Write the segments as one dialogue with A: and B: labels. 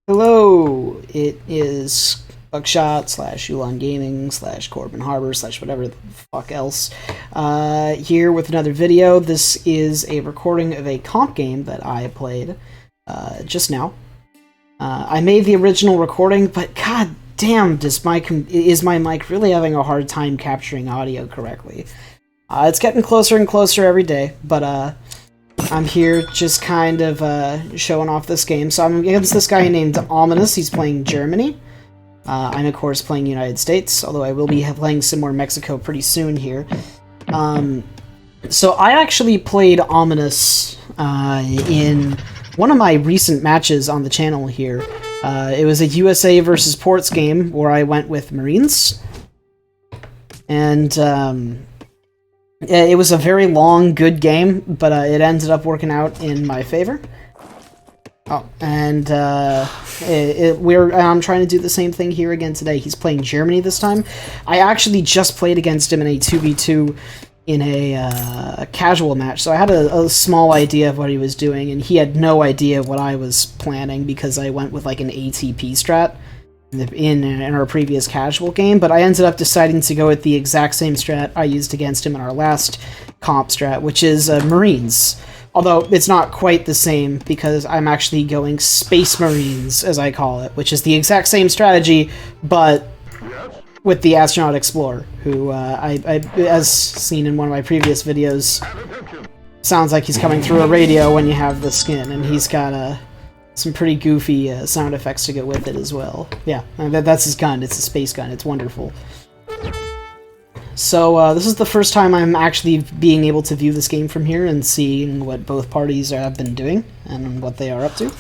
A: Hello, it is Buckshot slash Yulon Gaming slash Corbin Harbor slash whatever the fuck else here with another video. This is a recording of a comp game that I played just now. I made the original recording, but god damn, is my mic really having a hard time capturing audio correctly? It's getting closer and closer every day, but I'm here just kind of showing off this game. So I'm against this guy named Ominous. He's playing Germany. I'm, of course, playing United States, although I will be playing some more Mexico pretty soon here. So I actually played Ominous in one of my recent matches on the channel here. It was a USA versus Ports game where I went with Marines. And it was a very long, good game, but it ended up working out in my favor. Oh, and I'm trying to do the same thing here again today. He's playing Germany this time. I actually just played against him in a 2v2 in a casual match, so I had a small idea of what he was doing, and he had no idea what I was planning because I went with like an ATP strat in our previous casual game, but I ended up deciding to go with the exact same strat I used against him in our last comp strat, which is Marines. Although it's not quite the same because I'm actually going Space Marines, as I call it, which is the exact same strategy, but with the Astronaut Explorer, who as seen in one of my previous videos, sounds like he's coming through a radio when you have the skin, and he's got some pretty goofy sound effects to go with it as well. Yeah, that's his gun. It's a space gun. It's wonderful. So this is the first time I'm actually being able to view this game from here and seeing what both parties have been doing and what they are up to.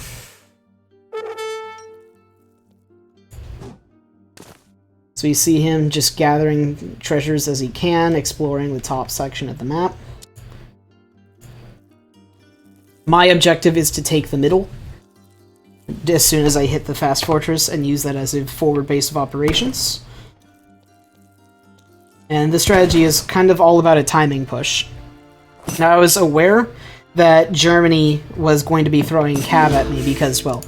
A: So you see him just gathering treasures as he can, exploring the top section of the map. My objective is to take the middle as soon as I hit the fast fortress and use that as a forward base of operations. And the strategy is kind of all about a timing push. Now, I was aware that Germany was going to be throwing cav at me because, well,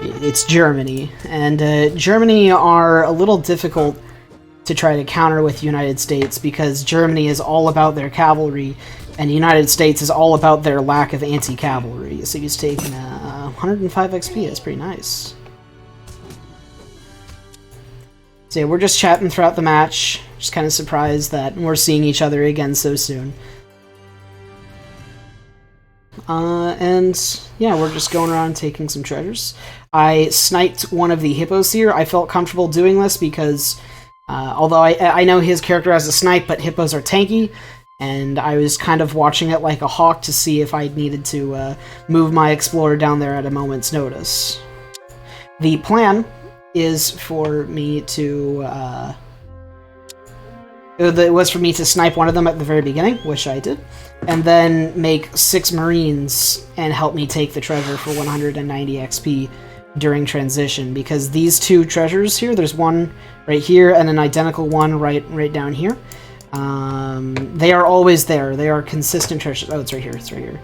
A: it's Germany. And Germany are a little difficult to try to counter with the United States because Germany is all about their cavalry and the United States is all about their lack of anti-cavalry. So he's taking 105 XP, that's pretty nice. So yeah, we're just chatting throughout the match, just kind of surprised that we're seeing each other again so soon. And yeah, we're just going around taking some treasures. I sniped one of the hippos here. I felt comfortable doing this because, although I know his character has a snipe, but hippos are tanky, and I was kind of watching it like a hawk to see if I needed to move my explorer down there at a moment's notice. The plan is for me to it was for me to snipe one of them at the very beginning, which I did, and then make 6 Marines and help me take the treasure for 190 XP during transition, because these two treasures here, there's one right here and an identical one right down here. They are always there. They are consistent treasures. Oh, it's right here. It's right here.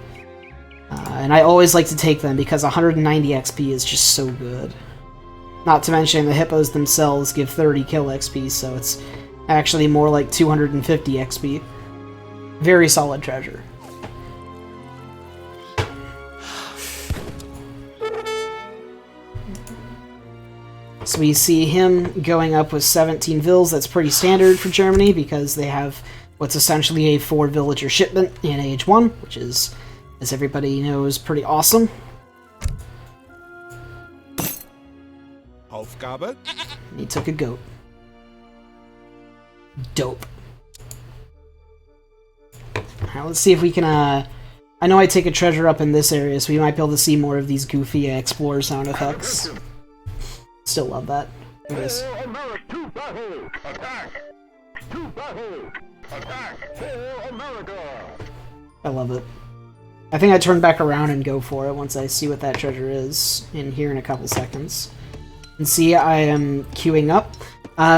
A: And I always like to take them because 190 XP is just so good. Not to mention the hippos themselves give 30 kill XP, so it's actually more like 250 XP. Very solid treasure. So we see him going up with 17 vills. That's pretty standard for Germany because they have what's essentially a 4-villager shipment in Age 1, which is, as everybody knows, pretty awesome.
B: Aufgabe.
A: He took a goat. Dope. Alright, let's see if we can, I know I take a treasure up in this area, so we might be able to see more of these goofy Explorer sound effects. Still love that. Anyways. I love it. I think I turn back around and go for it once I see what that treasure is in here in a couple seconds. And see, I am queuing up.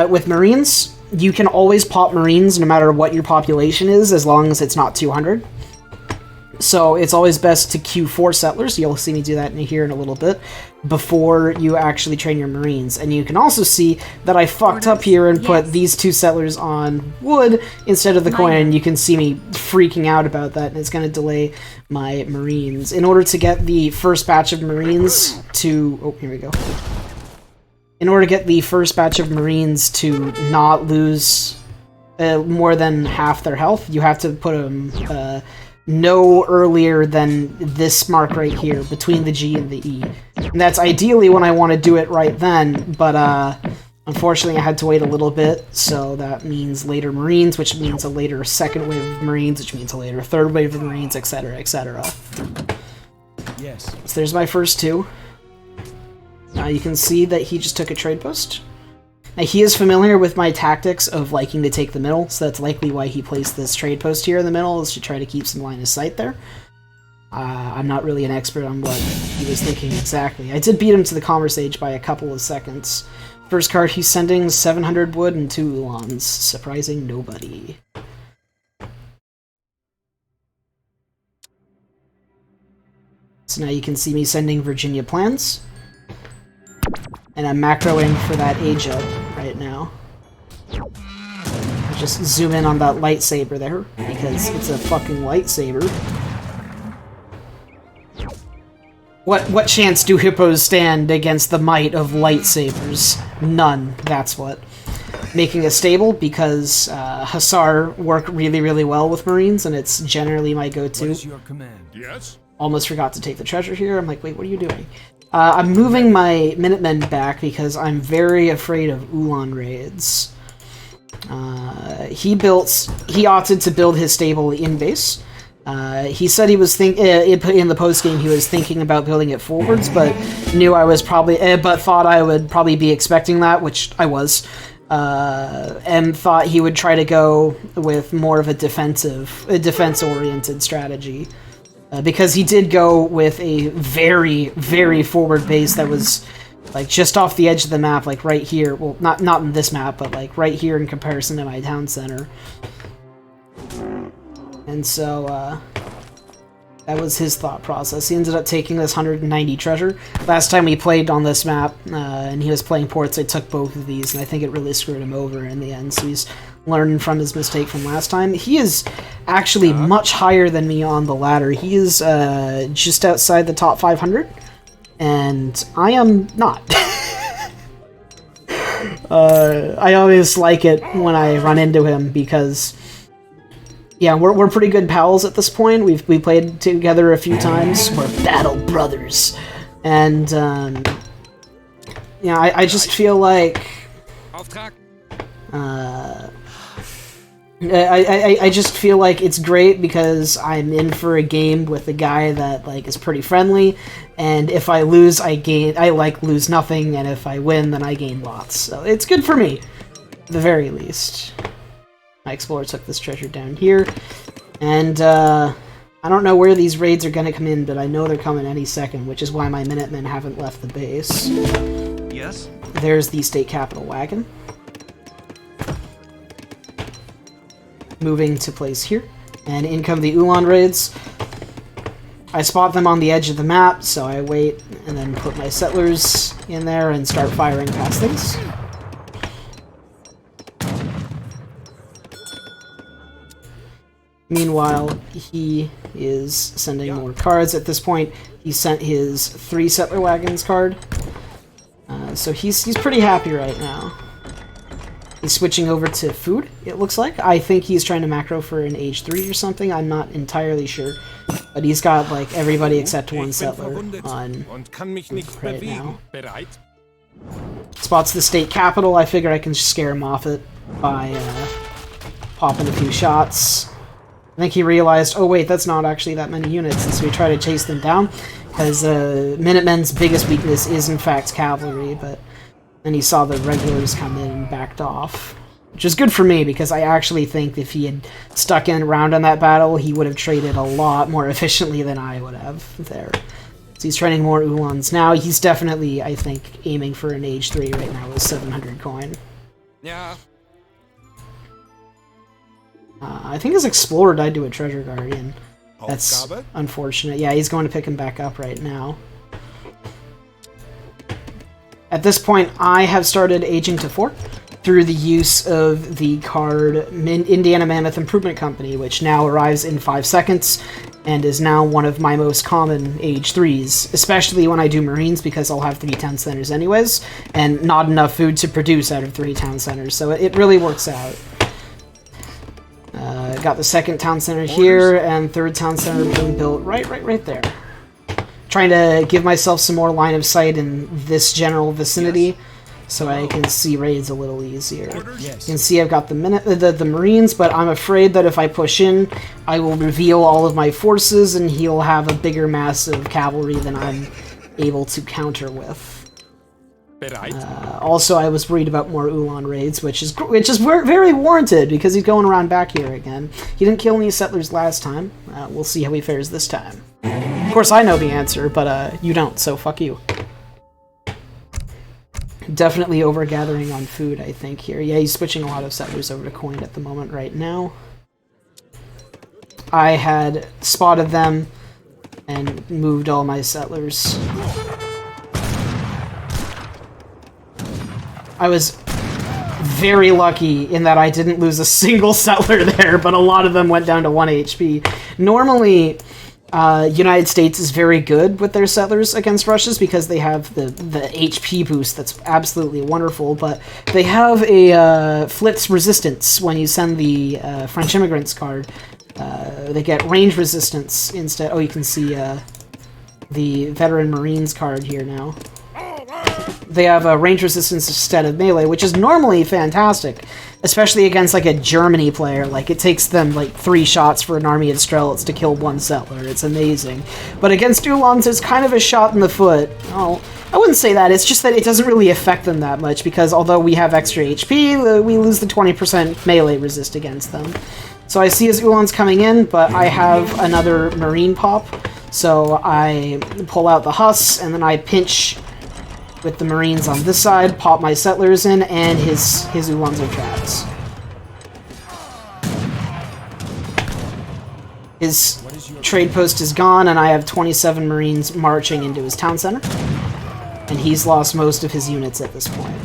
A: With Marines, you can always pop Marines no matter what your population is, as long as it's not 200. So it's always best to queue 4 settlers, you'll see me do that here in a little bit, before you actually train your Marines. And you can also see that I fucked up here and put these 2 settlers on wood instead of the coin, and you can see me freaking out about that, and it's going to delay my Marines. In order to get the first batch of Marines to... Oh, here we go. In order to get the first batch of Marines to not lose more than half their health, you have to put them... no earlier than this mark right here, between the G and the E. And that's ideally when I want to do it right then, but unfortunately I had to wait a little bit, so that means later Marines, which means a later second wave of Marines, which means a later third wave of Marines, etc., etc.
B: Yes.
A: So there's my first 2. You can see that he just took a trade post. Now, he is familiar with my tactics of liking to take the middle, so that's likely why he placed this trade post here in the middle, is to try to keep some line of sight there. I'm not really an expert on what he was thinking exactly. I did beat him to the Commerce Age by a couple of seconds. First card, he's sending 700 wood and 2 Ulans, surprising nobody. So now you can see me sending Virginia plans. And I'm macroing for that Age-Up right now. I'll just zoom in on that lightsaber there, because it's a fucking lightsaber. What chance do hippos stand against the might of lightsabers? None, that's what. Making a stable, because Hussar work really, really well with Marines, and it's generally my go-to.
B: What is your command?
C: Yes?
A: Almost forgot to take the treasure here. I'm like, wait, what are you doing? I'm moving my Minutemen back because I'm very afraid of Ulan raids. He opted to build his stable in base. He said he was in the post game he was thinking about building it forwards, but knew I was probably, but thought I would probably be expecting that, which I was, and thought he would try to go with more of a defense-oriented strategy. Because he did go with a very, very forward base that was, like, just off the edge of the map, like, right here. Well, not in this map, but, like, right here in comparison to my town center. And so, that was his thought process. He ended up taking this 190 treasure. Last time we played on this map, and he was playing ports, I took both of these, and I think it really screwed him over in the end, so he's learning from his mistake from last time. He is actually much higher than me on the ladder. He is just outside the top 500, and I am not. I always like it when I run into him because, yeah, we're pretty good pals at this point. We played together a few times. We're battle brothers, and yeah, I just feel like I just feel like it's great because I'm in for a game with a guy that, like, is pretty friendly, and if I lose, I lose nothing, and if I win, then I gain lots. So it's good for me, at the very least. My explorer took this treasure down here, and I don't know where these raids are gonna come in, but I know they're coming any second, which is why my Minutemen haven't left the base.
B: Yes?
A: There's the state capital wagon. Moving to place here, and in come the Ulan raids. I spot them on the edge of the map, so I wait and then put my settlers in there and start firing past things. Meanwhile, he is sending more cards. At this point, he sent his 3 settler wagons card, so he's pretty happy right now. He's switching over to food, it looks like. I think he's trying to macro for an age 3 or something. I'm not entirely sure. But he's got, like, everybody except 1 settler on right now. Spots the state capital. I figure I can scare him off it by popping a few shots. I think he realized, oh wait, that's not actually that many units, and so we try to chase them down, because Minutemen's biggest weakness is in fact cavalry, but then he saw the regulars come in and backed off. Which is good for me, because I actually think if he had stuck in around on that battle, he would have traded a lot more efficiently than I would have there. So he's training more Ulans. Now he's definitely, I think, aiming for an age 3 right now with 700 coin.
B: Yeah.
A: I think his Explorer died to a Treasure Guardian. That's
C: Aufgabe?
A: unfortunate. Yeah, he's going to pick him back up right now. At this point, I have started aging to 4 through the use of the card Indiana Mammoth Improvement Company, which now arrives in 5 seconds and is now one of my most common age 3s, especially when I do Marines because I'll have 3 town centers anyways, and not enough food to produce out of 3 town centers, so it really works out. Got the 2nd town center here, and 3rd town center being built right there. Trying to give myself some more line of sight in this general vicinity, so I can see raids a little easier.
B: Yes.
A: You can see I've got the Marines, but I'm afraid that if I push in, I will reveal all of my forces, and he'll have a bigger mass of cavalry than I'm able to counter with.
C: Bereit?
A: Also, I was worried about more Ulan raids, which is very warranted because he's going around back here again. He didn't kill any settlers last time. We'll see how he fares this time. Of course, I know the answer, but you don't, so fuck you. Definitely overgathering on food, I think, here. Yeah, he's switching a lot of settlers over to coin at the moment right now. I had spotted them and moved all my settlers. I was very lucky in that I didn't lose a single settler there, but a lot of them went down to 1 HP. Normally, United States is very good with their settlers against Russians because they have the HP boost that's absolutely wonderful, but they have a Flitz resistance when you send the French Immigrants card. They get range resistance instead. Oh, you can see the Veteran Marines card here now. They have a range resistance instead of melee, which is normally fantastic, especially against like a Germany player. Like it takes them like 3 shots for an army of Strelitz to kill 1 settler. It's amazing. But against Ulans, it's kind of a shot in the foot. Oh, I wouldn't say that. It's just that it doesn't really affect them that much because although we have extra HP, we lose the 20% melee resist against them. So I see his Ulans coming in, but I have another Marine pop, so I pull out the Huss and then I pinch with the Marines on this side, pop my settlers in, and his Ulans are trapped. His trade post is gone, and I have 27 Marines marching into his town center. And he's lost most of his units at this point.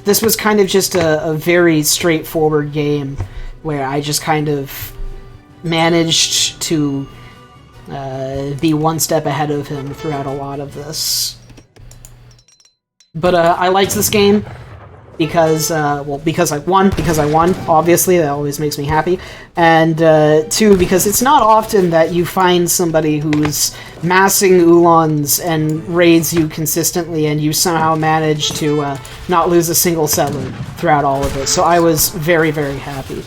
A: This was kind of just a very straightforward game, where I just kind of managed to be 1 step ahead of him throughout a lot of this. But I liked this game because, well, because I won, obviously, that always makes me happy, and 2, because it's not often that you find somebody who's massing Ulans and raids you consistently and you somehow manage to not lose a single settler throughout all of it, so I was very, very happy.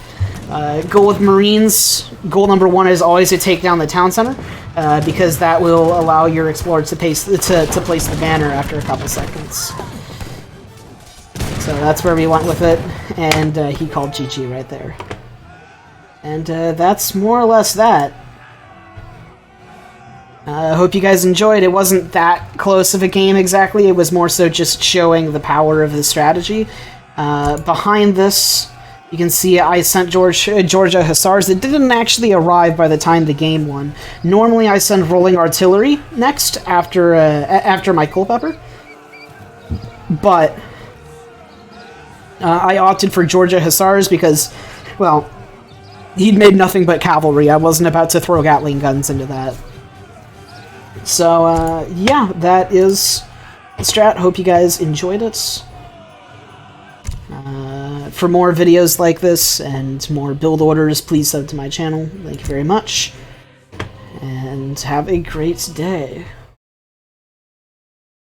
A: Goal with Marines, goal number 1 is always to take down the town center, because that will allow your explorer to place the banner after a couple seconds. So that's where we went with it, and he called GG right there. And that's more or less that. I hope you guys enjoyed. It wasn't that close of a game exactly, it was more so just showing the power of the strategy. Behind this, you can see I sent Georgia Hussars. It didn't actually arrive by the time the game won. Normally I send Rolling Artillery next after my Culpeper. But I opted for Georgia Hussars because, well, he'd made nothing but cavalry. I wasn't about to throw Gatling guns into that. So, yeah, that is the strat. Hope you guys enjoyed it. For more videos like this and more build orders, please sub to my channel. Thank you very much. And have a great day.